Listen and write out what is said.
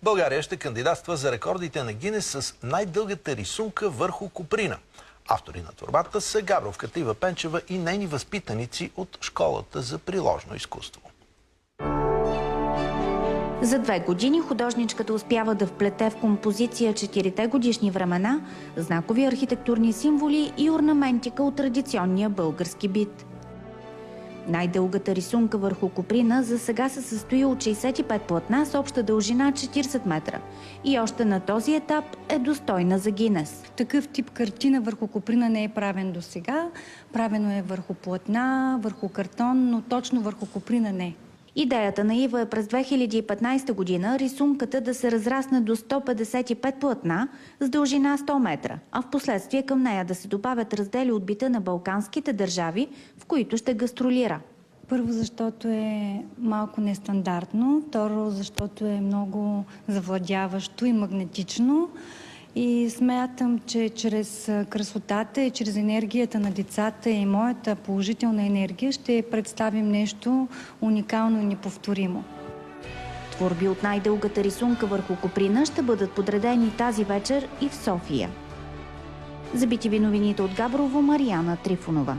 България ще кандидатства за рекордите на Гинес с най-дългата рисунка върху коприна. Автори на творбата са Габровката Ива Пенчева и нейни възпитаници от Школата за приложно изкуство. За 2 години художничката успява да вплете в композиция 4-те годишни времена, знакови архитектурни символи и орнаментика от традиционния български бит. Най-дългата рисунка върху коприна за сега се състои от 65 платна с обща дължина 40 метра и още на този етап е достойна за Гинес. Такъв тип картина върху коприна не е правен до сега. Правено е върху платна, върху картон, но точно върху коприна не. Идеята на Ива е през 2015 година рисунката да се разрасне до 155 платна с дължина 100 метра, а в последствие към нея да се добавят раздели от бита на балканските държави, в които ще гастролира. Първо, защото е малко нестандартно. Второ, защото е много завладяващо и магнетично. И смятам, че чрез красотата и чрез енергията на децата и моята положителна енергия ще представим нещо уникално и неповторимо. Творби от най-дългата рисунка върху коприна ще бъдат подредени тази вечер и в София. За BTV новините от Габрово, Мариана Трифонова.